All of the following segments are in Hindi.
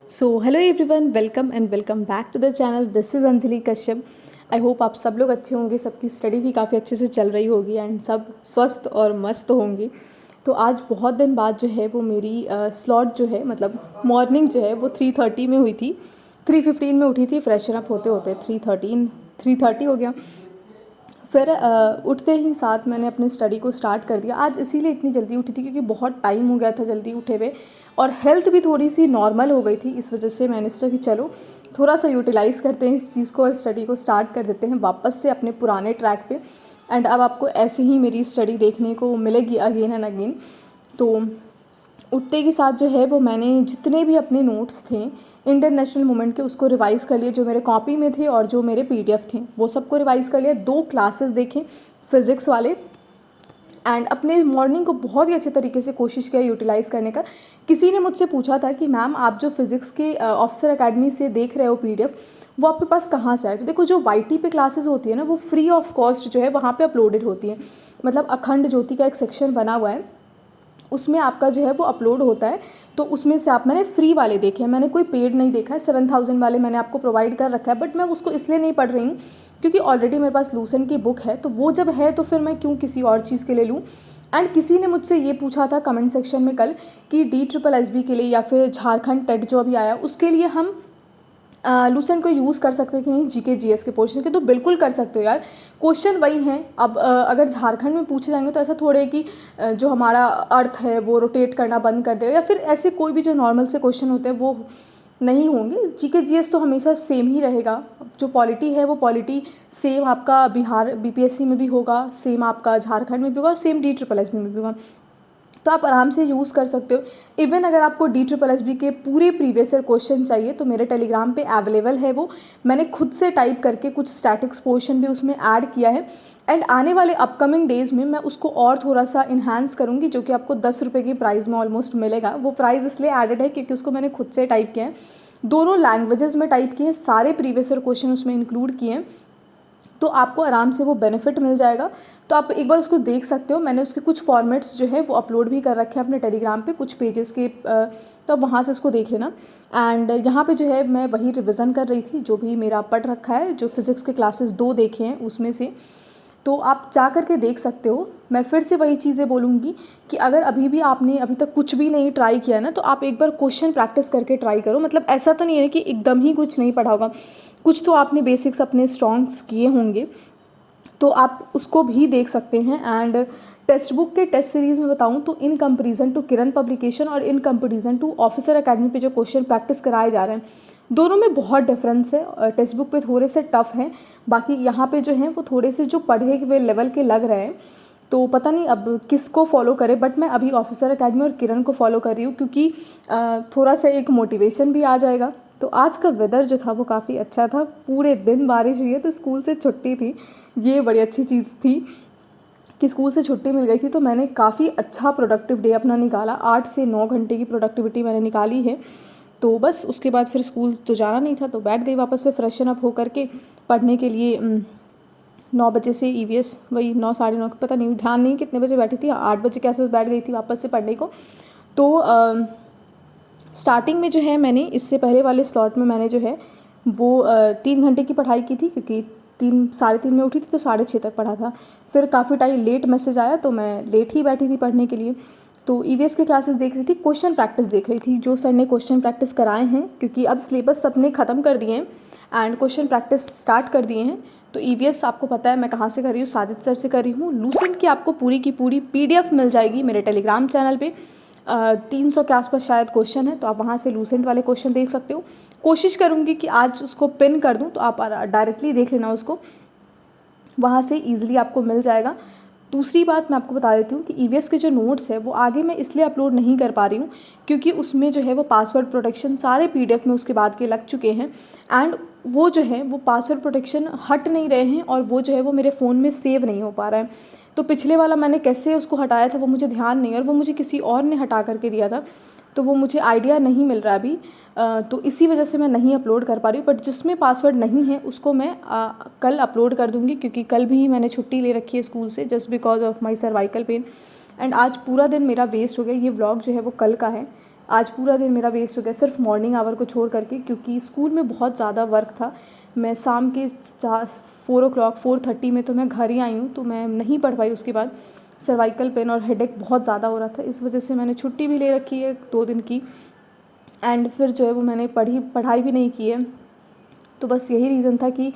So hello everyone, welcome and welcome back to the channel. This is Anjali Kashyap. I hope आप सब लोग अच्छे होंगे, सबकी स्टडी भी काफ़ी अच्छे से चल रही होगी एंड सब स्वस्थ और मस्त होंगी। तो आज बहुत दिन बाद जो है वो मेरी स्लॉट जो है, मतलब मॉर्निंग जो है वो 3:30 में हुई थी। 3:15 में उठी थी, फ्रेशन अप होते होते 3:30 हो गया। फिर उठते ही साथ मैंने अपनी स्टडी को स्टार्ट कर दिया। आज इसीलिए इतनी जल्दी उठी थी क्योंकि बहुत टाइम हो गया था जल्दी उठे हुए, और हेल्थ भी थोड़ी सी नॉर्मल हो गई थी। इस वजह से मैंने सोचा कि चलो थोड़ा सा यूटिलाइज़ करते हैं इस चीज़ को, स्टडी को स्टार्ट कर देते हैं वापस से अपने पुराने ट्रैक पे। एंड अब आपको ऐसे ही मेरी स्टडी देखने को मिलेगी अगेन एंड अगेन। तो उठते के साथ जो है वो मैंने जितने भी अपने नोट्स थे इंटरनेशनल मूवमेंट के, उसको रिवाइज़ कर लिए, जो मेरे कॉपी में थे और जो मेरे पीडीएफ थे वो सबको रिवाइज़ कर लिया। 2 क्लासेस देखे फिज़िक्स वाले, एंड अपने मॉर्निंग को बहुत ही अच्छे तरीके से कोशिश किया यूटिलाइज़ करने का। किसी ने मुझसे पूछा था कि मैम आप जो फिज़िक्स के ऑफिसर एकेडमी से देख रहे हो पीडीएफ, वो आपके पास कहाँ से आए? तो देखो, जो वाईटी पे क्लासेस होती है ना, वो फ्री ऑफ कॉस्ट जो है वहाँ पे अपलोडेड होती है। मतलब अखंड ज्योति का एक सेक्शन बना हुआ है, उसमें आपका जो है वो अपलोड होता है। तो उसमें से मैंने फ्री वाले देखे हैं, मैंने कोई पेड नहीं देखा है। 7,000 वाले मैंने आपको प्रोवाइड कर रखा है, बट मैं उसको इसलिए नहीं पढ़ रही हूँ क्योंकि ऑलरेडी मेरे पास लूसेंट की बुक है। तो वो जब है तो फिर मैं क्यों किसी और चीज़ के लिए लूँ। एंड किसी ने मुझसे ये पूछा था कमेंट सेक्शन में कल कि DSSB के लिए या फिर झारखंड टेट जो अभी आया उसके लिए हम लूसेंट को यूज़ कर सकते हैं कि नहीं जीके जीएस के पोर्शन के। तो बिल्कुल कर सकते हो यार, क्वेश्चन वही हैं। अब अगर झारखंड में पूछे जाएंगे तो ऐसा थोड़े है कि जो हमारा अर्थ है वो रोटेट करना बंद कर देगा, या फिर ऐसे कोई भी जो नॉर्मल से क्वेश्चन होते हैं वो नहीं होंगे। जीके जीएस तो हमेशा सेम ही रहेगा। जो पॉलिटी है वो पॉलिटी सेम आपका बिहार बीपीएससी में भी होगा, सेम आपका झारखंड में भी होगा, सेम DSSB में भी होगा। तो आप आराम से यूज़ कर सकते हो। इवन अगर आपको DSSB के पूरे प्रीवियस ईयर क्वेश्चन चाहिए तो मेरे टेलीग्राम पे अवेलेबल है वो। मैंने खुद से टाइप करके कुछ स्टैटिक्स पोर्शन भी उसमें ऐड किया है, एंड आने वाले अपकमिंग डेज़ में मैं उसको और थोड़ा सा इन्हांस करूँगी, जो कि आपको 10 रुपये की प्राइस में ऑलमोस्ट मिलेगा। वो प्राइस इसलिए एडेड है क्योंकि उसको मैंने खुद से टाइप किया है, दोनों लैंग्वेजेस में टाइप किए हैं, सारे प्रीवियस ईयर क्वेश्चन उसमें इंक्लूड किए हैं। तो आपको आराम से वो बेनिफिट मिल जाएगा। तो आप एक बार उसको देख सकते हो। मैंने उसके कुछ फॉर्मेट्स जो है वो अपलोड भी कर रखे हैं अपने टेलीग्राम पे, कुछ पेजेस के, तो आप वहाँ से उसको देख लेना। एंड यहाँ पे जो है मैं वही रिवीजन कर रही थी जो भी मेरा पढ़ रखा है, जो फिज़िक्स के क्लासेस 2 देखे हैं उसमें से। तो आप जा कर के देख सकते हो। मैं फिर से वही चीज़ें बोलूँगी कि अगर अभी भी आपने अभी तक कुछ भी नहीं ट्राई किया ना, तो आप एक बार क्वेश्चन प्रैक्टिस करके ट्राई करो। मतलब ऐसा तो नहीं है कि एकदम ही कुछ नहीं पढ़ा होगा, कुछ तो आपने बेसिक्स अपने स्ट्रॉन्ग्स किए होंगे, तो आप उसको भी देख सकते हैं। एंड टेक्स्ट बुक के टेस्ट सीरीज़ में बताऊं तो in comparison to Kiran publication और in comparison to officer academy पे जो क्वेश्चन प्रैक्टिस कराए जा रहे हैं, दोनों में बहुत डिफरेंस है। टेक्स्ट बुक पे थोड़े से टफ हैं, बाकी यहाँ पे जो हैं वो थोड़े से जो पढ़े हुए लेवल के लग रहे हैं। तो पता नहीं अब किसको फॉलो करे, बट मैं अभी ऑफिसर एकेडमी और किरण को फॉलो कर रही हूँ क्योंकि थोड़ा सा एक मोटिवेशन भी आ जाएगा। तो आज का वेदर जो था वो काफ़ी अच्छा था, पूरे दिन बारिश हुई है, तो स्कूल से छुट्टी थी। ये बड़ी अच्छी चीज़ थी कि स्कूल से छुट्टी मिल गई थी, तो मैंने काफ़ी अच्छा प्रोडक्टिव डे अपना निकाला। 8 से 9 घंटे की प्रोडक्टिविटी मैंने निकाली है। तो बस उसके बाद फिर स्कूल तो जाना नहीं था, तो बैठ गई वापस से फ्रेशन अप होकर के पढ़ने के लिए। 9 बजे से EVS वही 9 साढ़े 9, पता नहीं, ध्यान नहीं कितने बजे बैठी थी, 8 बजे के आसपास बैठ गई थी वापस से पढ़ने को। तो स्टार्टिंग में जो है मैंने इससे पहले वाले स्लॉट में मैंने जो है वो 3 घंटे की पढ़ाई की थी, क्योंकि 3 साढ़े 3 में उठी थी तो 6:30 तक पढ़ा था। फिर काफ़ी टाइम लेट मैसेज आया तो मैं लेट ही बैठी थी पढ़ने के लिए। तो EVS की क्लासेस देख रही थी, क्वेश्चन प्रैक्टिस देख रही थी, जो सर ने क्वेश्चन प्रैक्टिस कराए हैं, क्योंकि अब सिलेबस सबने ख़त्म कर दिए हैं एंड क्वेश्चन प्रैक्टिस स्टार्ट कर दिए हैं। तो EVS आपको पता है मैं कहाँ से कर रही हूँ, साजिद सर से कर रही हूँ। लूसेंट की आपको पूरी की पूरी PDF मिल जाएगी मेरे टेलीग्राम चैनल पे। 300 के आसपास शायद क्वेश्चन है, तो आप वहाँ से लूसेंट वाले क्वेश्चन देख सकते हो। कोशिश करूँगी कि आज उसको पिन कर दूँ, तो आप डायरेक्टली देख लेना उसको, वहाँ से ईजिली आपको मिल जाएगा। दूसरी बात मैं आपको बता देती हूँ कि EVS के जो नोट्स है वो आगे मैं इसलिए अपलोड नहीं कर पा रही हूँ क्योंकि उसमें जो है वो पासवर्ड प्रोटेक्शन सारे PDF में उसके बाद के लग चुके हैं, एंड वो जो है वो पासवर्ड प्रोटेक्शन हट नहीं रहे हैं, और वो जो है वो मेरे फ़ोन में सेव नहीं हो पा रहा है। तो पिछले वाला मैंने कैसे उसको हटाया था वो मुझे ध्यान नहीं है, और वो मुझे किसी और ने हटा करके दिया था, तो वो मुझे आइडिया नहीं मिल रहा अभी। तो इसी वजह से मैं नहीं अपलोड कर पा रही हूँ। बट जिसमें पासवर्ड नहीं है उसको मैं कल अपलोड कर दूँगी, क्योंकि कल भी मैंने छुट्टी ले रखी है स्कूल से just because of my cervical pain. And आज पूरा दिन मेरा वेस्ट हो गया। ये व्लॉग जो है वो कल का है, आज पूरा दिन मेरा वेस्ट हो गया सिर्फ मॉर्निंग आवर को छोड़ करके, क्योंकि स्कूल में बहुत ज़्यादा वर्क था। मैं शाम के 4:30 में तो मैं घर ही आई हूँ, तो मैं नहीं पढ़ पाई। उसके बाद सर्वाइकल पेन और हेडेक बहुत ज़्यादा हो रहा था, इस वजह से मैंने छुट्टी भी ले रखी है 2 दिन की। एंड फिर जो है वो मैंने पढ़ाई भी नहीं की है। तो बस यही रीज़न था कि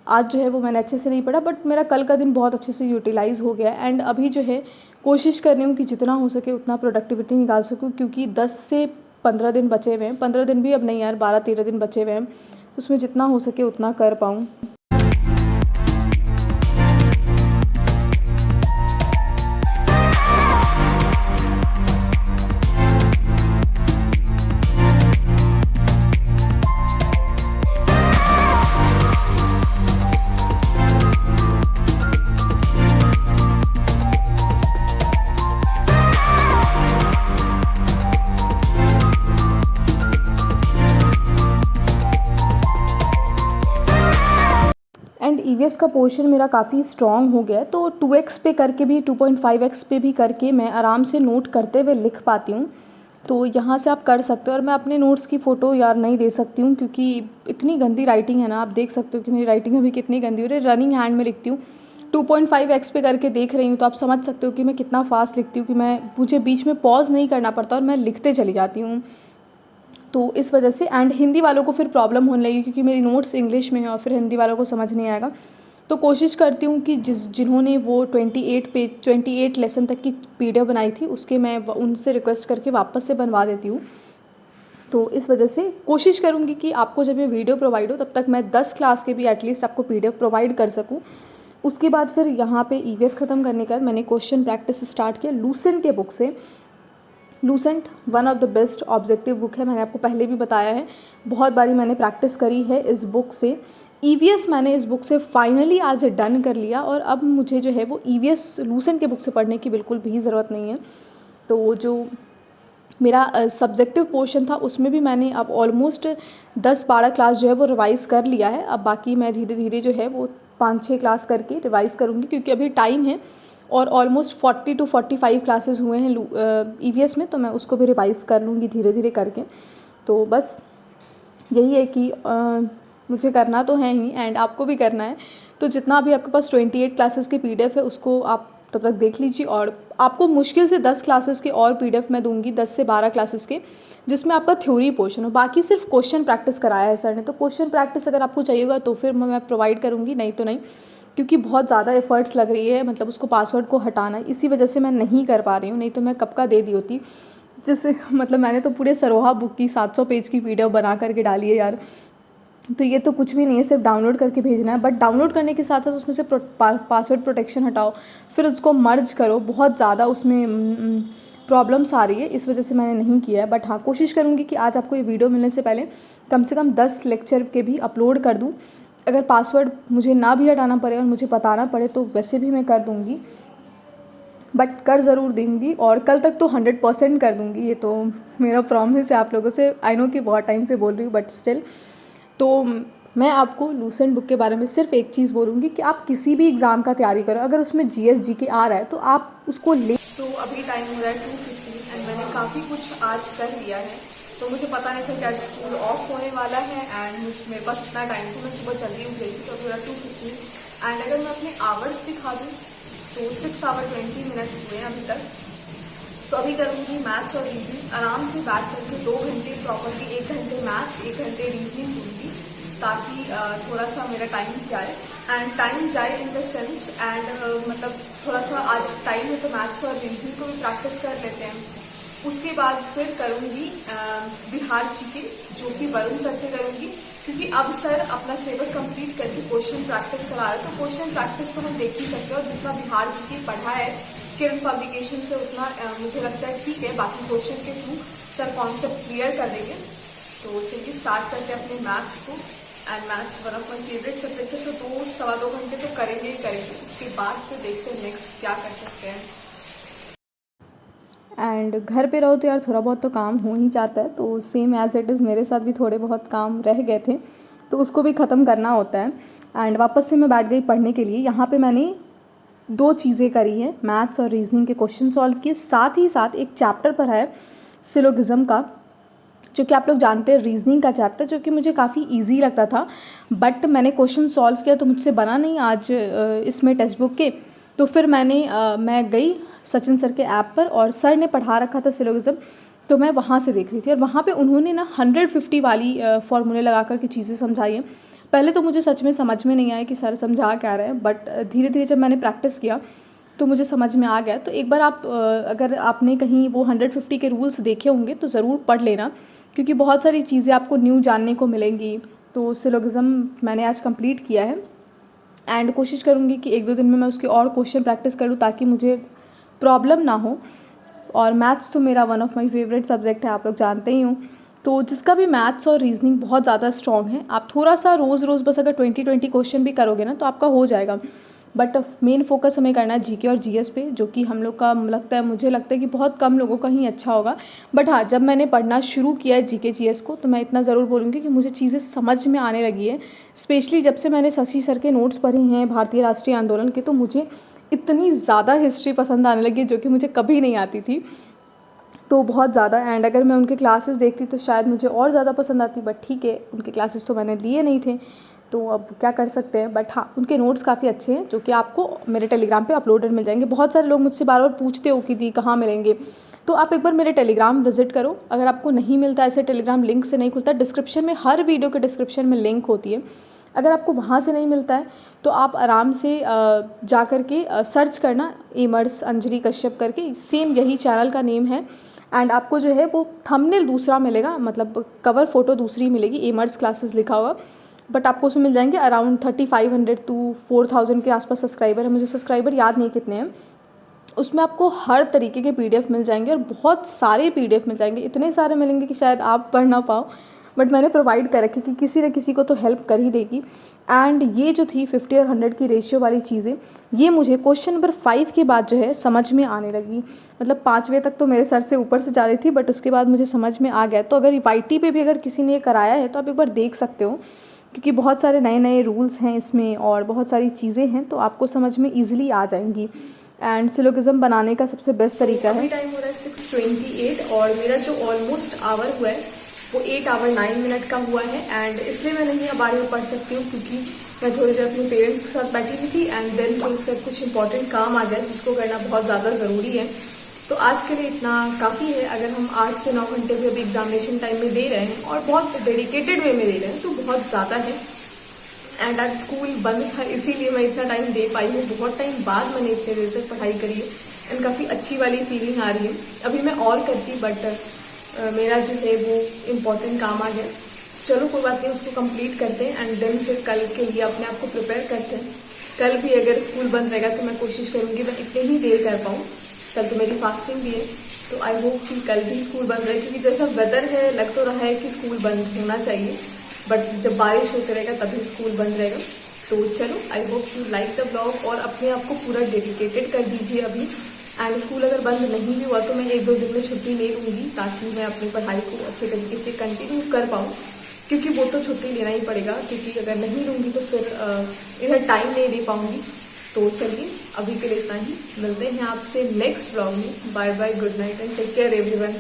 आज जो है वो मैंने अच्छे से नहीं पढ़ा, बट मेरा कल का दिन बहुत अच्छे से यूटिलाइज़ हो गया। एंड अभी जो है कोशिश कर रही हूँ कि जितना हो सके उतना प्रोडक्टिविटी निकाल सकूँ, क्योंकि 10 से 15 दिन बचे हुए हैं। 15 दिन भी अब नहीं यार, 12-13 दिन बचे हुए हैं, तो उसमें जितना हो सके उतना कर पाऊँ। एंड ईवीएस का पोर्शन मेरा काफ़ी स्ट्रॉन्ग हो गया है, तो 2x पे करके भी 2.5x पे भी करके मैं आराम से नोट करते हुए लिख पाती हूँ। तो यहाँ से आप कर सकते हो। और मैं अपने नोट्स की फ़ोटो यार नहीं दे सकती हूँ, क्योंकि इतनी गंदी राइटिंग है ना, आप देख सकते हो कि मेरी राइटिंग अभी कितनी गंदी हो रही है। रनिंग हैंड में लिखती हूँ, 2.5x पे करके देख रही हूँ, तो आप समझ सकते हो कि मैं कितना फास्ट लिखती हूँ, कि मुझे बीच में पॉज नहीं करना पड़ता और मैं लिखते चली जाती हूँ। तो इस वजह से एंड हिंदी वालों को फिर प्रॉब्लम होने लगी, क्योंकि मेरी नोट्स इंग्लिश में है और फिर हिंदी वालों को समझ नहीं आएगा। तो कोशिश करती हूँ कि जिन्होंने वो 28 लेसन तक की पीडीएफ बनाई थी, उसके मैं उनसे रिक्वेस्ट करके वापस से बनवा देती हूँ। तो इस वजह से कोशिश करूँगी कि आपको जब ये वीडियो प्रोवाइड हो तब तक मैं 10 क्लास के भी एटलीस्ट आपको पीडीएफ प्रोवाइड कर सकूँ। उसके बाद फिर यहाँ पे ईवीएस ख़त्म करने के बाद मैंने क्वेश्चन प्रैक्टिस स्टार्ट किया लूसेंट के बुक से। Lucent one of the best objective book है, मैंने आपको पहले भी बताया है, बहुत बारी मैंने प्रैक्टिस करी है इस बुक से। ईवीएस मैंने इस बुक से फाइनली आज डन कर लिया, और अब मुझे जो है वो ईवीएस लूसेंट के बुक से पढ़ने की बिल्कुल भी ज़रूरत नहीं है। तो जो मेरा सब्जेक्टिव पोर्शन था उसमें भी मैंने अब ऑलमोस्ट 10-12 क्लास जो है वो रिवाइज़ कर लिया है। अब बाकी मैं धीरे धीरे जो है वो 5-6 क्लास करके रिवाइज़ करूँगी, क्योंकि अभी टाइम है और ऑलमोस्ट 40 to 45 क्लासेस हुए हैं ईवीएस में, तो मैं उसको भी रिवाइज़ कर लूँगी धीरे धीरे करके। तो बस यही है कि मुझे करना तो है ही एंड आपको भी करना है। तो जितना भी आपके पास 28 क्लासेस की पीडीएफ है उसको आप तब तक देख लीजिए, और आपको मुश्किल से 10 क्लासेस के और पीडीएफ मैं दूंगी, 10 से 12 क्लासेस के, जिसमें आपका थ्योरी पोर्शन हो। बाकी सिर्फ क्वेश्चन प्रैक्टिस कराया है सर ने, तो क्वेश्चन प्रैक्टिस अगर आपको चाहिएगा तो फिर मैं प्रोवाइड करूँगी, नहीं तो नहीं, क्योंकि बहुत ज़्यादा एफर्ट्स लग रही है, मतलब उसको पासवर्ड को हटाना, इसी वजह से मैं नहीं कर पा रही हूँ, नहीं तो मैं कब का दे दी होती। जैसे मतलब मैंने तो पूरे सरोहा बुक की 700 पेज की पीडीएफ बना करके डाली है यार। तो ये तो कुछ भी नहीं है, सिर्फ डाउनलोड करके भेजना है। बट डाउनलोड करने के साथ साथ उसमें से पासवर्ड प्रोटेक्शन हटाओ, फिर उसको मर्ज करो, बहुत ज़्यादा उसमें प्रॉब्लम्स आ रही है, इस वजह से मैंने नहीं किया है। बट हाँ, कोशिश करूँगी कि आज आपको ये वीडियो मिलने से पहले कम से कम 10 लेक्चर के भी अपलोड कर दूँ। अगर पासवर्ड मुझे ना भी हटाना पड़े और मुझे बताना पड़े तो वैसे भी मैं कर दूँगी, बट कर ज़रूर दूँगी, और कल तक तो 100% कर दूँगी, ये तो मेरा प्रॉमिस है आप लोगों से। आई नो कि बहुत टाइम से बोल रही हूँ, बट स्टिल। तो मैं आपको लूसेंट बुक के बारे में सिर्फ एक चीज़ बोलूँगी कि आप किसी भी एग्ज़ाम का तैयारी करो, अगर उसमें जीएस जीके आ रहा है तो आप उसको ले। अभी टाइम हो रहा है 2:50 एंड मैंने काफ़ी कुछ आज कर लिया है, तो मुझे पता नहीं था कि आज स्कूल ऑफ होने वाला है एंड मेरे पास इतना टाइम था। मैं सुबह जल्दी उठ गई थी, तो अभी हो रहा 2:50 एंड अगर मैं अपने आवर्स दिखा दूँ तो 6 hours 20 minutes हुए अभी तक। तो अभी करूँगी मैथ्स और रीजनिंग, आराम से बैठ करके 2 घंटे प्रॉपरली, 1 घंटे मैथ्स 1 घंटे रीजनिंग दूँगी, ताकि थोड़ा सा मेरा टाइम जाए, एंड टाइम जाए इन द सेंस एंड मतलब थोड़ा सा आज टाइम है तो मैथ्स और रीजनिंग को भी प्रैक्टिस कर लेते हैं। उसके बाद फिर करूँगी बिहार जीके, जो कि वरुण सर से करूँगी, क्योंकि अब सर अपना सिलेबस कंप्लीट करके क्वेश्चन प्रैक्टिस करा रहे हैं, तो क्वेश्चन प्रैक्टिस तो हम देख ही सकते हैं, और जितना बिहार जीके पढ़ा है किरण पब्लिकेशन से उतना मुझे लगता है ठीक है। बाकी क्वेश्चन के थ्रू सर कॉन्सेप्ट क्लियर कर देंगे। तो चलिए स्टार्ट करते हैं अपने मैथ्स को, and maths one of my favourite subject है, तो 2-2.25 घंटे तो करेंगे ही करेंगे। उसके बाद फिर देखते हैं नेक्स्ट क्या कर सकते हैं। एंड घर पे रहो तो यार थोड़ा बहुत तो काम हो ही जाता है, तो सेम एज इट इज़ मेरे साथ भी थोड़े बहुत काम रह गए थे, तो उसको भी ख़त्म करना होता है। एंड वापस से मैं बैठ गई पढ़ने के लिए। यहाँ पे मैंने 2 चीज़ें करी हैं, मैथ्स और रीजनिंग के क्वेश्चन सॉल्व किए, साथ ही साथ एक चैप्टर पढ़ा है सिलोगिज्म का, जो कि आप लोग जानते हैं रीजनिंग का चैप्टर, जो कि मुझे काफ़ी इजी लगता था, बट मैंने क्वेश्चन सॉल्व किया तो मुझसे बना नहीं आज इसमें टेक्स्ट बुक के। तो फिर मैं गई सचिन सर के ऐप पर और सर ने पढ़ा रखा था सिलोगिज्म, तो मैं वहाँ से देख रही थी और वहाँ पे उन्होंने ना 150 वाली फॉर्मूले लगा कर के चीज़ें समझाई हैं। पहले तो मुझे सच में समझ में नहीं आया कि सर समझा क्या रहे हैं, बट धीरे धीरे जब मैंने प्रैक्टिस किया तो मुझे समझ में आ गया। तो एक बार आप अगर आपने कहीं वो 150 के रूल्स देखे होंगे तो ज़रूर पढ़ लेना, क्योंकि बहुत सारी चीज़ें आपको न्यू जानने को मिलेंगी। तो सिलोगिज्म मैंने आज कंप्लीट किया है एंड कोशिश करूँगी कि 1-2 दिन में मैं उसके और क्वेश्चन प्रैक्टिस करूँ ताकि मुझे प्रॉब्लम ना हो। और मैथ्स तो मेरा one of my favourite subject है, आप लोग जानते ही हो। तो जिसका भी मैथ्स और रीजनिंग बहुत ज़्यादा स्ट्रॉन्ग है, आप थोड़ा सा रोज़ रोज़ बस अगर 20-20 क्वेश्चन भी करोगे ना तो आपका हो जाएगा। बट मेन फोकस हमें करना है जीके और जीएस पे, जो कि हम लोग का मुझे लगता है कि बहुत कम लोगों का ही अच्छा होगा। बट हाँ, जब मैंने पढ़ना शुरू किया है जीके जीएस को तो मैं इतना ज़रूर बोलूँगी कि मुझे चीज़ें समझ में आने लगी है। स्पेशली जब से मैंने शशि सर के नोट्स पढ़े हैं भारतीय राष्ट्रीय आंदोलन के, तो मुझे इतनी ज़्यादा हिस्ट्री पसंद आने लगी जो कि मुझे कभी नहीं आती थी, तो बहुत ज़्यादा। एंड अगर मैं उनके क्लासेस देखती तो शायद मुझे और ज़्यादा पसंद आती, बट ठीक है, उनके क्लासेस तो मैंने लिए नहीं थे तो अब क्या कर सकते हैं। बट हाँ, उनके नोट्स काफ़ी अच्छे हैं जो कि आपको मेरे टेलीग्राम पे अपलोडेड मिल जाएंगे। बहुत सारे लोग मुझसे बार बार पूछते हो कि दी कहाँ मिलेंगे, तो आप एक बार मेरे टेलीग्राम विजिट करो। अगर आपको नहीं मिलता, ऐसे टेलीग्राम लिंक से नहीं खुलता, डिस्क्रिप्शन में, हर वीडियो के डिस्क्रिप्शन में लिंक होती है। अगर आपको वहाँ से नहीं मिलता है तो आप आराम से जा कर के सर्च करना एमर्स अंजलि कश्यप करके, सेम यही चैनल का नेम है। एंड आपको जो है वो थंबनेल दूसरा मिलेगा, मतलब कवर फ़ोटो दूसरी मिलेगी, एमर्स क्लासेस लिखा होगा, बट आपको उसमें मिल जाएंगे अराउंड 3500 to 4000 के आसपास सब्सक्राइबर है। मुझे सब्सक्राइबर याद नहीं कितने हैं। उसमें आपको हर तरीके के पीडीएफ मिल जाएंगे और बहुत सारे पीडीएफ मिल जाएंगे, इतने सारे मिलेंगे कि शायद आप पढ़ ना पाओ, बट मैंने प्रोवाइड कर रखी कि किसी न किसी को तो हेल्प कर ही देगी। एंड ये जो थी 50 और 100 की रेशियो वाली चीज़ें, ये मुझे क्वेश्चन नंबर 5 के बाद जो है समझ में आने लगी। मतलब 5वें तक तो मेरे सर से ऊपर से जा रही थी, बट उसके बाद मुझे समझ में आ गया। तो अगर वाईटी पे भी अगर किसी ने ये कराया है तो आप एक बार देख सकते हो, क्योंकि बहुत सारे नए नए रूल्स हैं इसमें और बहुत सारी चीज़ें हैं, तो आपको समझ में ईजिली आ जाएंगी। एंड सिलोगिज्म बनाने का सबसे बेस्ट तरीका है। अभी टाइम हो रहा है 6:28 और मेरा जो ऑलमोस्ट आवर हुआ है वो 8 आवर 9 मिनट का हुआ है। एंड इसलिए मैं नहीं अब आगे पढ़ सकती हूँ क्योंकि मैं थोड़ी देर अपने पेरेंट्स के साथ बैठी हुई थी एंड देन फिर उसका कुछ इंपॉर्टेंट काम आ गया जिसको करना बहुत ज़्यादा ज़रूरी है। तो आज के लिए इतना काफ़ी है। अगर हम 8 से 9 घंटे भी अभी एग्जामिनेशन टाइम में दे रहे हैं और बहुत डेडिकेटेड वे में दे रहे हैं तो बहुत ज़्यादा है। एंड आज स्कूल बंद था इसीलिए मैं इतना टाइम दे पाई हूँ। बहुत टाइम बाद मैंने इतने देर तक पढ़ाई करी है एंड काफ़ी अच्छी वाली फीलिंग आ रही है। अभी मैं और करती बट मेरा जो है वो इम्पोर्टेंट काम आ गया। चलो कोई बात नहीं, उसको कंप्लीट करते हैं एंड देन फिर कल के लिए अपने आप को प्रिपेयर करते हैं। कल भी अगर स्कूल बंद रहेगा तो मैं कोशिश करूँगी मैं इतने ही देर कर पाऊँ। कल तो मेरी फास्टिंग भी है तो आई होप कि कल भी स्कूल बंद रहे, क्योंकि जैसा वेदर है लग तो रहा है कि स्कूल बंद होना चाहिए, बट जब बारिश होते रहेगा तभी स्कूल बंद रहेगा। तो चलो, I hope you like the blog और अपने आप को पूरा डेडिकेटेड कर दीजिए अभी। एंड स्कूल अगर बंद नहीं भी हुआ तो मैं 1-2 दिन में छुट्टी ले लूँगी ताकि मैं अपनी पढ़ाई को अच्छे तरीके से कंटिन्यू कर पाऊँ, क्योंकि वो तो छुट्टी लेना ही पड़ेगा, क्योंकि अगर नहीं लूँगी तो फिर इधर टाइम नहीं दे पाऊँगी। तो चलिए अभी के लिए इतना ही, मिलते हैं आपसे नेक्स्ट ब्लॉग में। Bye bye, good night and take care everyone.